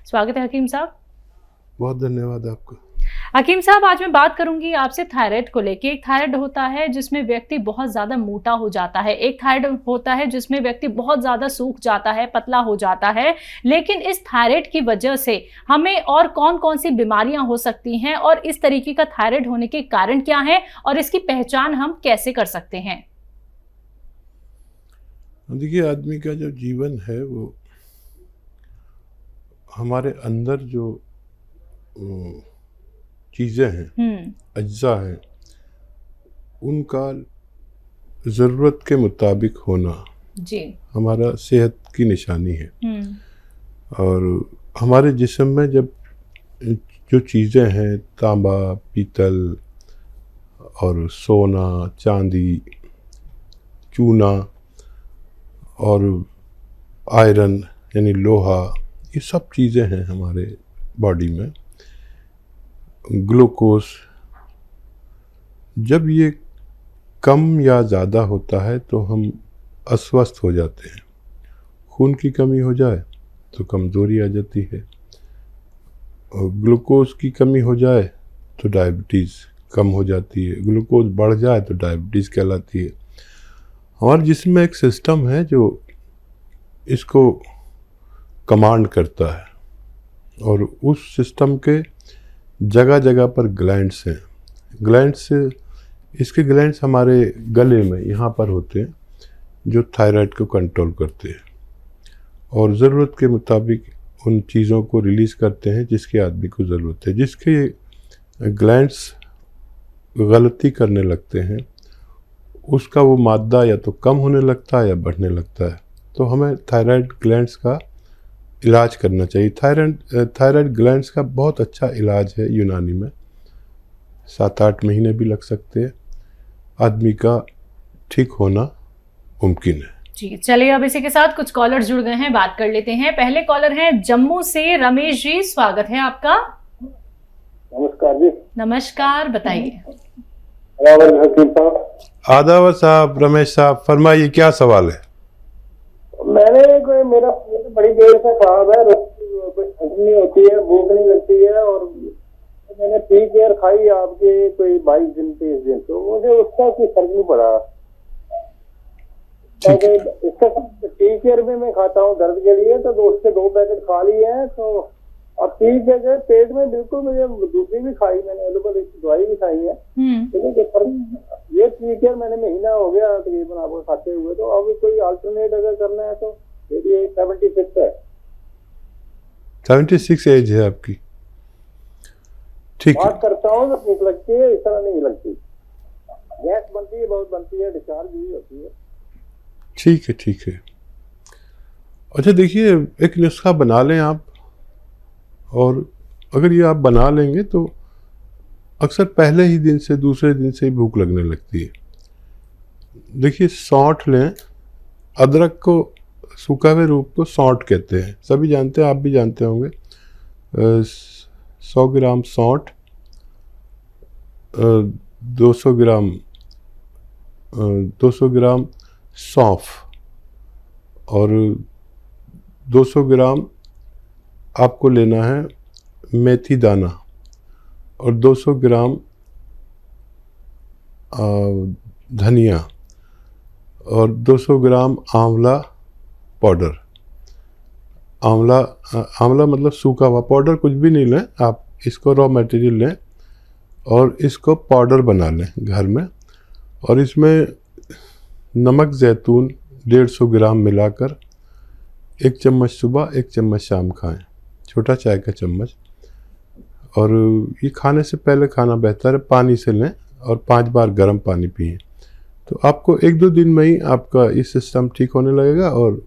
स्वागत है हकीम साहब। बहुत धन्यवाद आपका। हकीम साहब, आज मैं बात करूंगी आपसे थायराइड को लेके। एक थायराइड होता है जिसमें व्यक्ति बहुत ज्यादा मोटा हो जाता है, एक थायराइड होता है जिसमें व्यक्ति बहुत ज्यादा सूख जाता है, पतला हो जाता है। लेकिन इस थायराइड की वजह से हमें और कौन कौन सी बीमारियां हो सकती हैं और इस तरीके का थायराइड होने के कारण क्या है और इसकी पहचान हम कैसे कर सकते हैं? देखिए, आदमी का जो जीवन है वो हमारे अंदर जो चीज़ें हैं, अज्जा हैं, उनका ज़रूरत के मुताबिक होना जी हमारा सेहत की निशानी है। और हमारे जिस्म में जब जो चीज़ें हैं, तांबा, पीतल और सोना, चांदी, चूना और आयरन यानी लोहा, ये सब चीज़ें हैं हमारे बॉडी में। ग्लूकोज, जब ये कम या ज़्यादा होता है तो हम अस्वस्थ हो जाते हैं। खून की कमी हो जाए तो कमज़ोरी आ जाती है, और ग्लूकोज की कमी हो जाए तो डायबिटीज़ कम हो जाती है, ग्लूकोज बढ़ जाए तो डायबिटीज़ कहलाती है। हमारे जिस्म में एक सिस्टम है जो इसको कमांड करता है, और उस सिस्टम के जगह जगह पर ग्लैंड्स हैं। ग्लैंड्स, इसके ग्लैंड्स हमारे गले में यहाँ पर होते हैं, जो थायराइड को कंट्रोल करते हैं और ज़रूरत के मुताबिक उन चीज़ों को रिलीज़ करते हैं जिसकी आदमी को ज़रूरत है। जिसके ग्लैंड्स गलती करने लगते हैं, उसका वो मादा या तो कम होने लगता है या बढ़ने लगता है। तो हमें थायराइड ग्लैंड्स का इलाज करना चाहिए। थायराइड ग्लैंड्स का बहुत अच्छा इलाज है यूनानी में। 7-8 महीने भी लग सकते हैं। आदमी का ठीक होना मुमकिन है। जी, चलिए अब इसी के साथ कुछ कॉलर जुड़ गए हैं, बात कर लेते हैं। पहले कॉलर हैं जम्मू से रमेश जी, स्वागत है आपका। नमस्कार जी। नमस्कार, बताइए। आदाब साहब, रमेश साहब, फरमाइए क्या सवाल है? मेरा बड़ी देर से खराब है, कोई नहीं होती है, भूख नहीं लगती है, और मैंने पी केयर खाई आपके कोई 22 दिन 23 दिन, तो मुझे उसका कोई फर्क नहीं पड़ा। इसका पी केयर में मैं खाता हूँ दर्द के लिए, तो उसके 2 पैकेट खा लिए हैं। तो अब पी के पेट में बिल्कुल, मुझे दूसरी भी खाई मैंने, एलोपैथिक दवाई भी खाई है, लेकिन ये पी केयर मैंने महीना हो गया तकरीबन आपको खाते हुए। तो अब कोई अल्टरनेट अगर करना है तो ये 76 है। 76 एज है आपकी? ठीक है। बात करता हूँ तो भूख लगती है, इस तरह नहीं लगती। गैस बनती है, बहुत बनती है, डिस्चार्ज भी होती है। ठीक है, ठीक है। अच्छा, देखिए, एक नुस्खा बना लें आप, और अगर ये आप बना लेंगे तो अक्सर पहले ही दिन से, दूसरे दिन से ही भूख लगने लगती है। देखिए, सौंठ लें। अदरक को, सूखा हुए रूप को सौंठ कहते हैं, सभी जानते हैं, आप भी जानते होंगे। 100 ग्राम सौंठ, 200 ग्राम सौंफ, और 200 ग्राम आपको लेना है मेथी दाना, और 200 ग्राम धनिया, और 200 ग्राम आंवला पाउडर। आंवला मतलब सूखा हुआ, पाउडर कुछ भी नहीं लें आप, इसको रॉ मटेरियल लें और इसको पाउडर बना लें घर में। और इसमें नमक जैतून 150 ग्राम मिलाकर 1 चम्मच सुबह 1 चम्मच शाम खाएं, छोटा चाय का चम्मच। और ये खाने से पहले खाना बेहतर है। पानी से लें और 5 बार गर्म पानी पिएं, तो आपको 1-2 दिन में ही आपका ये सिस्टम ठीक होने लगेगा और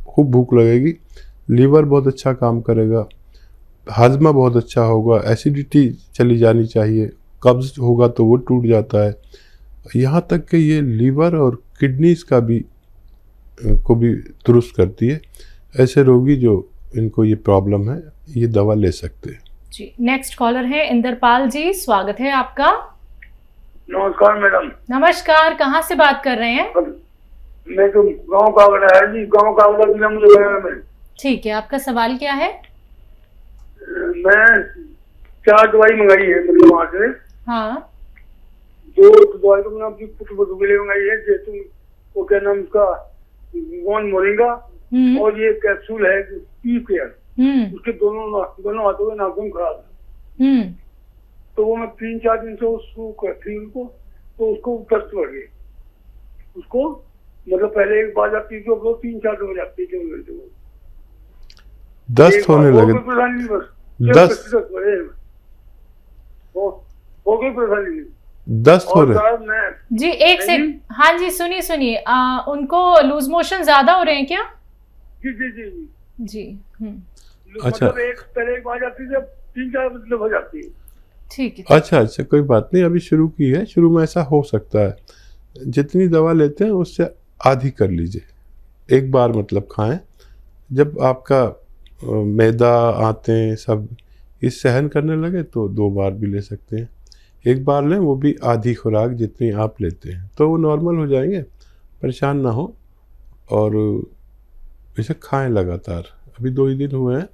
खूब भूख लगेगी। लीवर बहुत अच्छा काम करेगा, हाजमा बहुत अच्छा होगा, एसिडिटी चली जानी चाहिए, कब्ज़ होगा तो वो टूट जाता है। यहाँ तक कि ये लीवर और किडनीज़ का भी को भी दुरुस्त करती है। ऐसे रोगी जो इनको ये प्रॉब्लम है, ये दवा ले सकते हैं। जी, नेक्स्ट कॉलर है इंद्रपाल जी, स्वागत है आपका। नमस्कार मैडम। नमस्कार, कहाँ से बात कर रहे हैं? मैं तो गाँव कावड़ा है जी, गाँव कावड़ा जिला में। ठीक है, आपका सवाल क्या है? मैं 4 दवाई मंगाई है, मतलब वहाँ से। हाँ। 2 दवाई तो मैंने अपनी पुत्र के लिए मंगाई है, जैसे वो क्या नाम उसका, गोन मोरिंगा, और ये कैप्सूल है पी केयर, उसके दोनों हाथों में नाखून खराब है। तो वो मैं 3-4 दिन से उसको करती उनको, तो उसको दस्त बढ़ गई उसको, मतलब पहले एक बार जाती थी, 3-4 दिन हो जाती थी, दस्त होने लगे। दस्त हो गई परेशानी दस्त हो रहे जी। एक से हाँ जी, सुनिए उनको लूज मोशन ज्यादा हो रहे हैं क्या? जी जी जी जी। अच्छा, मतलब पहले एक बार जाती थी, 3-4 दिन हो जाती है। ठीक है। अच्छा, कोई बात नहीं, अभी शुरू की है, शुरू में ऐसा हो सकता है। जितनी दवा लेते हैं उससे आधी कर लीजिए, एक बार मतलब खाएं। जब आपका मैदा, आते सब इस सहन करने लगे तो 2 बार भी ले सकते हैं। एक बार लें, वो भी आधी खुराक जितनी आप लेते हैं, तो वो नॉर्मल हो जाएंगे, परेशान ना हो। और इसे खाएं लगातार, अभी 2 ही दिन हुए हैं,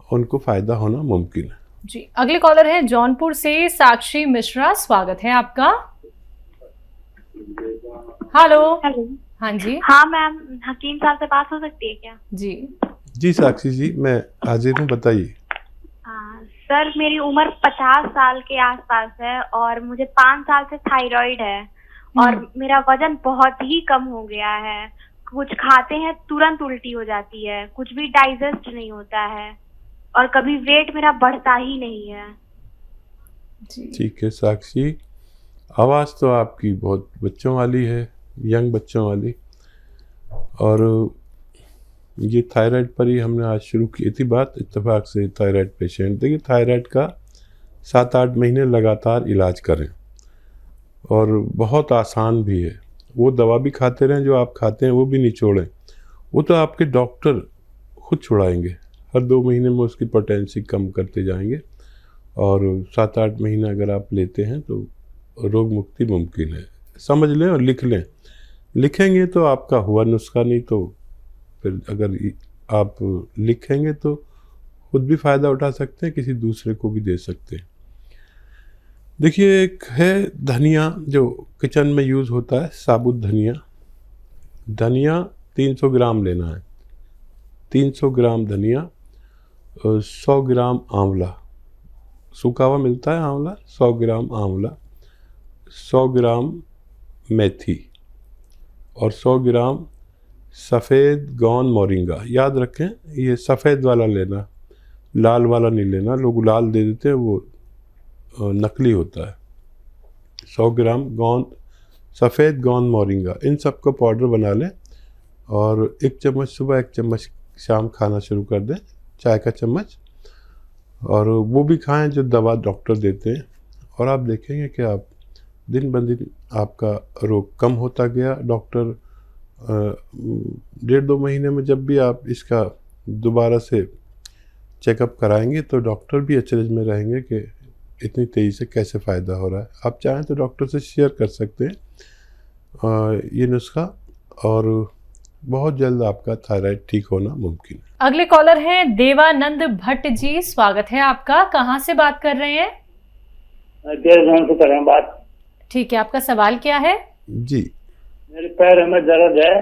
उनको फ़ायदा होना मुमकिन है। जी। अगले कॉलर है जौनपुर से साक्षी मिश्रा, स्वागत है आपका। हेलो। हाँ जी। हाँ मैम, हकीम साहब से बात हो सकती है क्या? जी साक्षी जी, मैं हाजिर हूँ, बताइए। सर, मेरी उम्र 50 साल के आसपास है और मुझे 5 साल से थायराइड है और मेरा वजन बहुत ही कम हो गया है। कुछ खाते हैं तुरंत उल्टी हो जाती है, कुछ भी डाइजेस्ट नहीं होता है और कभी वेट मेरा बढ़ता ही नहीं है। ठीक है साक्षी, आवाज़ तो आपकी बहुत बच्चों वाली है, यंग बच्चों वाली। और ये थायराइड पर ही हमने आज शुरू की थी बात, इत्तेफाक से थायराइड पेशेंट। देखिए, थायराइड का 7-8 महीने लगातार इलाज करें और बहुत आसान भी है। वो दवा भी खाते रहें जो आप खाते हैं, वो भी नहीं छोड़ें। वो तो आपके डॉक्टर खुद छुड़ाएंगे, हर 2 महीने में उसकी पोटेंसी कम करते जाएंगे और 7-8 महीने अगर आप लेते हैं तो रोग मुक्ति मुमकिन है। समझ लें और लिख लें, लिखेंगे तो आपका हुआ नुस्खा, नहीं तो फिर अगर आप लिखेंगे तो खुद भी फ़ायदा उठा सकते हैं, किसी दूसरे को भी दे सकते हैं। देखिए, एक है धनिया जो किचन में यूज़ होता है, साबुत धनिया। धनिया 300 ग्राम लेना है, 300 ग्राम धनिया, 100 ग्राम आंवला, सूखा हुआ मिलता है आंवला, 100 ग्राम आंवला, 100 ग्राम मेथी और 100 ग्राम सफ़ेद गौन मोरिंगा। याद रखें, ये सफ़ेद वाला लेना, लाल वाला नहीं लेना, लोग लाल दे देते हैं, वो नकली होता है। 100 ग्राम सफ़ेद गौन मोरिंगा, इन सब का पाउडर बना लें और 1 चम्मच सुबह, 1 चम्मच शाम खाना शुरू कर दें, चाय का चम्मच। और वो भी खाएं जो दवा डॉक्टर देते हैं, और आप देखेंगे कि आप दिन ब दिन आपका रोग कम होता गया। डॉक्टर 1.5-2 महीने में जब भी आप इसका दोबारा से चेकअप कराएंगे तो डॉक्टर भी अचरज में रहेंगे कि इतनी तेज़ी से कैसे फ़ायदा हो रहा है। आप चाहें तो डॉक्टर से शेयर कर सकते हैं ये नुस्खा, और बहुत जल्द आपका थायराइड ठीक होना मुमकिन है। अगले कॉलर हैं देवानंद भट्ट जी, स्वागत है आपका। कहाँ से बात कर रहे हैं? देवघर से कर रहे हैं बात। ठीक है, आपका सवाल क्या है? जी, मेरे पैर में दर्द है।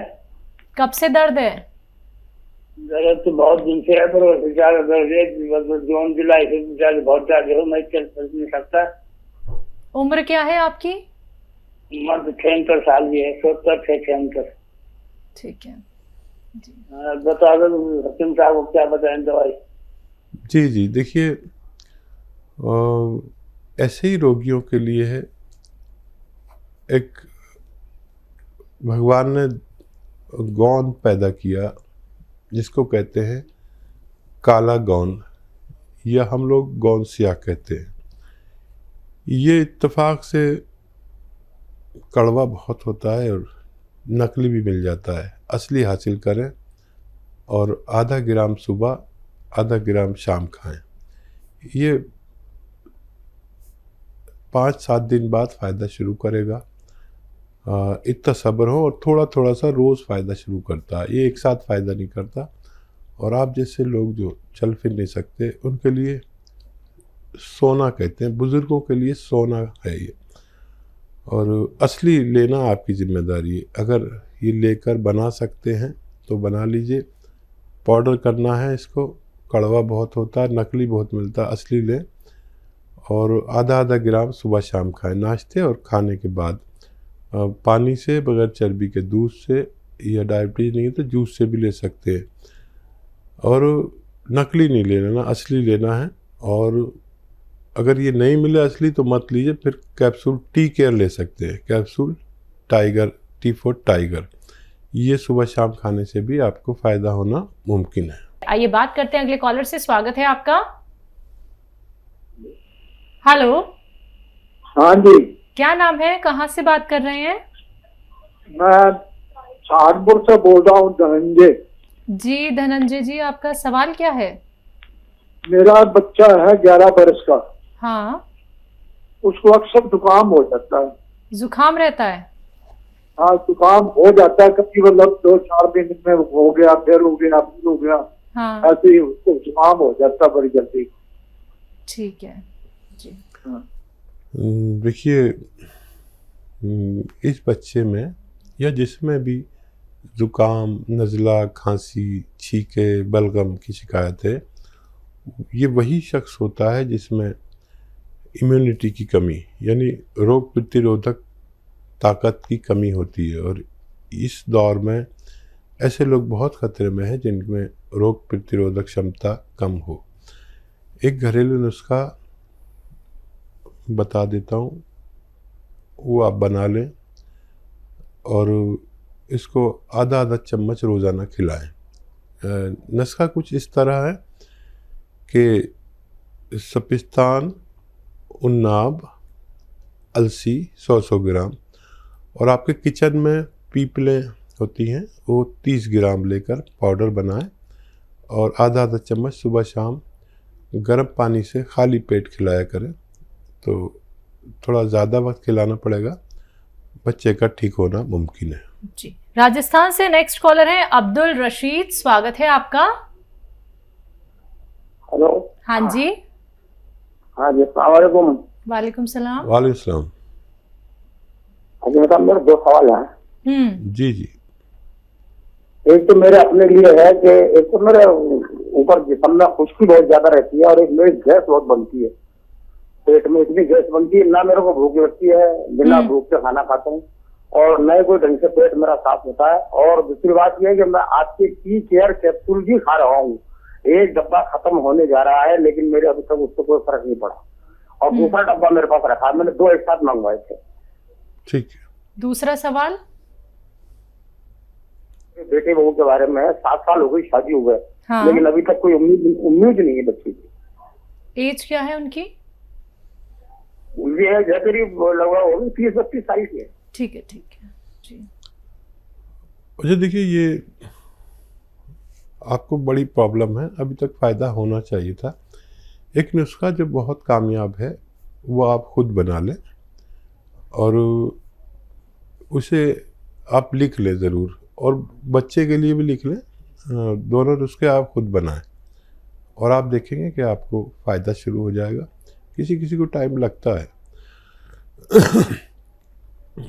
कब से दर्द है? दर्द तो बहुत दिन से है, पर ज्यादा दर्द है, जून जुलाई से ज्यादा, बहुत ज्यादा हो, मैं चल नहीं सकता। उम्र क्या है आपकी? उम्र 76 साल की है, 76। ठीक है जी। बता दो हकीम साहब को क्या बताएं दवाई। जी, देखिए, ऐसे ही रोगियों के लिए है, एक भगवान ने गौन पैदा किया जिसको कहते हैं काला गौन, या हम लोग गौन सिया कहते हैं। ये इत्तेफाक से कड़वा बहुत होता है और नकली भी मिल जाता है। असली हासिल करें और आधा ग्राम सुबह, आधा ग्राम शाम खाएं। ये 5-7 दिन बाद फ़ायदा शुरू करेगा। इतना सब्र हो, और थोड़ा थोड़ा सा रोज़ फ़ायदा शुरू करता है, ये एक साथ फ़ायदा नहीं करता। और आप जैसे लोग जो चल फिर नहीं सकते उनके लिए सोना कहते हैं, बुज़ुर्गों के लिए सोना है ये। और असली लेना आपकी ज़िम्मेदारी है। अगर ये लेकर बना सकते हैं तो बना लीजिए। पाउडर करना है इसको, कड़वा बहुत होता है, नकली बहुत मिलता है, असली लें। और आधा आधा ग्राम सुबह शाम खाएं, नाश्ते और खाने के बाद। पानी से, बगैर चर्बी के, दूध से, या डायबिटीज़ नहीं है तो जूस से भी ले सकते हैं। और नकली नहीं लेना ना, असली लेना है। और अगर ये नहीं मिले असली तो मत लीजिए, फिर कैप्सूल टी केयर ले सकते हैं, capsule tiger, T for tiger. ये सुबह शाम खाने से भी आपको फ़ायदा होना मुमकिन है। आइए बात करते हैं अगले कॉलर से। स्वागत है आपका। हेलो। हाँ जी, क्या नाम है, कहाँ से बात कर रहे हैं? मैं सहारनपुर से बोल रहा हूँ, धनंजय जी धनंजय जी, आपका सवाल क्या है? मेरा बच्चा है 11 वर्ष का। हाँ। उसको अक्सर जुकाम हो जाता है। जुकाम रहता है? हाँ, जुकाम हो जाता है कभी, मतलब 2-4 दिन में हो गया, फिर हो गया, फिर हो गया। हाँ। ऐसे ही उसको जुकाम हो जाता है बड़ी जल्दी। ठीक है जी। देखिए, इस बच्चे में या जिसमें भी ज़ुकाम, नज़ला, खांसी, छींके, बलगम की शिकायत है, ये वही शख्स होता है जिसमें इम्यूनिटी की कमी, यानी रोग प्रतिरोधक ताकत की कमी होती है। और इस दौर में ऐसे लोग बहुत खतरे में हैं जिनमें रोग प्रतिरोधक क्षमता कम हो। एक घरेलू नुस्खा बता देता हूँ, वो आप बना लें और इसको आधा आधा चम्मच रोज़ाना खिलाएं। नुस्खा कुछ इस तरह है कि सपिस्तान, उन्नाब, अलसी 100-100 ग्राम, और आपके किचन में पीपलें होती हैं वो 30 ग्राम लेकर पाउडर बनाएं और आधा आधा चम्मच सुबह शाम गर्म पानी से खाली पेट खिलाया करें। तो थोड़ा ज़्यादा वक्त खिलाना पड़ेगा, बच्चे का ठीक होना मुमकिन है। जी। राजस्थान से नेक्स्ट कॉलर है अब्दुल रशीद, स्वागत है आपका। हेलो। हाँ जी। हाँ जी, अस्सलाम वालेकुम। वालेकुम सलाम। वालेकुम सलाम। अभी मतलब मेरे 2 सवाल हैं। जी जी। एक तो मेरे अपने लिए है कि एक तो मेरे ऊपर जिस्म में खुश्की बहुत ज्यादा रहती है, और एक मेरी गैस बहुत बनती है, पेट में इतनी गैस बनती है, ना मेरे को भूख लगती है, बिना भूख के खाना खाता हूँ, और न कोई ढंग से पेट मेरा साफ होता है। और दूसरी बात यह है कि मैं आपके टी केयर कैप्सूल भी खा रहा हूँ, एक डब्बा खत्म होने जा रहा है, लेकिन मेरे अभी तक उससे कोई फर्क नहीं पड़ा, और दूसरा डब्बा मेरे पास रखा है, मैंने 2 एक साथ मंगवाए थे। ठीक है। दूसरा सवाल? बेटे बहू के बारे में, 7 साल हो गई शादी हुए, हाँ। लेकिन अभी तक कोई उम्मीद नहीं है बच्चे की। एज क्या है उनकी? ये है करीब लगभग होगी 30-32 साल की है। ठीक है जी। अच्छा, देखिए, ये आपको बड़ी प्रॉब्लम है, अभी तक फ़ायदा होना चाहिए था। एक नुस्खा जो बहुत कामयाब है वो आप खुद बना लें और उसे आप लिख लें ज़रूर, और बच्चे के लिए भी लिख लें। दोनों नुस्खे आप खुद बनाएं और आप देखेंगे कि आपको फ़ायदा शुरू हो जाएगा। किसी किसी को टाइम लगता है।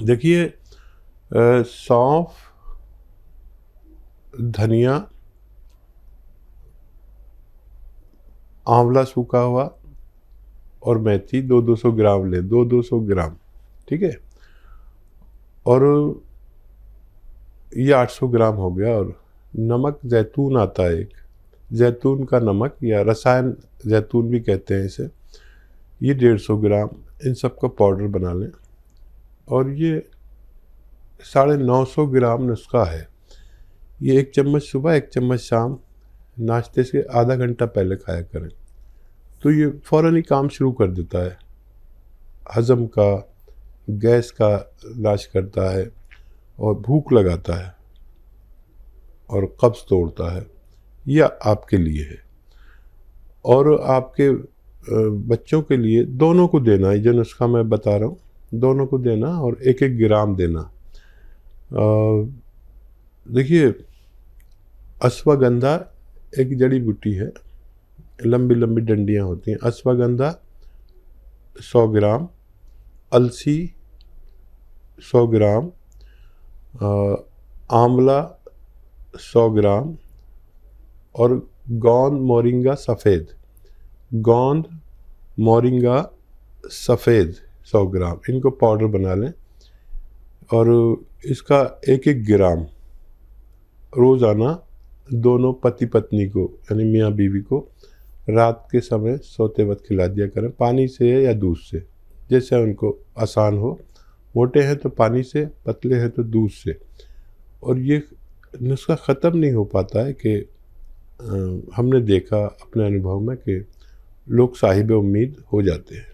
देखिए, सौंफ, धनिया, आंवला सूखा हुआ और मेथी 200-200 ग्राम लें, 200-200 ग्राम, ठीक है। और ये 800 ग्राम हो गया। और नमक जैतून आता है एक, जैतून का नमक या रसायन जैतून भी कहते हैं इसे, ये 150 ग्राम। इन सब का पाउडर बना लें और ये 950 ग्राम नुस्खा है। ये 1 चम्मच सुबह, 1 चम्मच शाम, नाश्ते से आधा घंटा पहले खाया करें, तो ये फ़ौरन ही काम शुरू कर देता है। हज़म का, गैस का इलाज करता है और भूख लगाता है और कब्ज़ तोड़ता है। यह आपके लिए है और आपके बच्चों के लिए दोनों को देना है। जो नुस्खा मैं बता रहा हूँ दोनों को देना और 1-1 ग्राम देना। देखिए, अश्वगंधा एक जड़ी बूटी है, लंबी लंबी डंडियाँ होती हैं। अश्वगंधा 100 ग्राम, अलसी 100 ग्राम, आंवला 100 ग्राम और गोंद मोरिंगा सफ़ेद, गोंद मोरिंगा सफ़ेद 100 ग्राम, इनको पाउडर बना लें और इसका 1-1 ग्राम रोज़ाना दोनों पति पत्नी को यानी मियाँ बीवी को रात के समय सोते वक्त खिला दिया करें, पानी से या दूध से, जैसे उनको आसान हो। मोटे हैं तो पानी से, पतले हैं तो दूध से। और ये नुस्खा ख़त्म नहीं हो पाता है कि हमने देखा अपने अनुभव में कि लोग साहिब उम्मीद हो जाते हैं।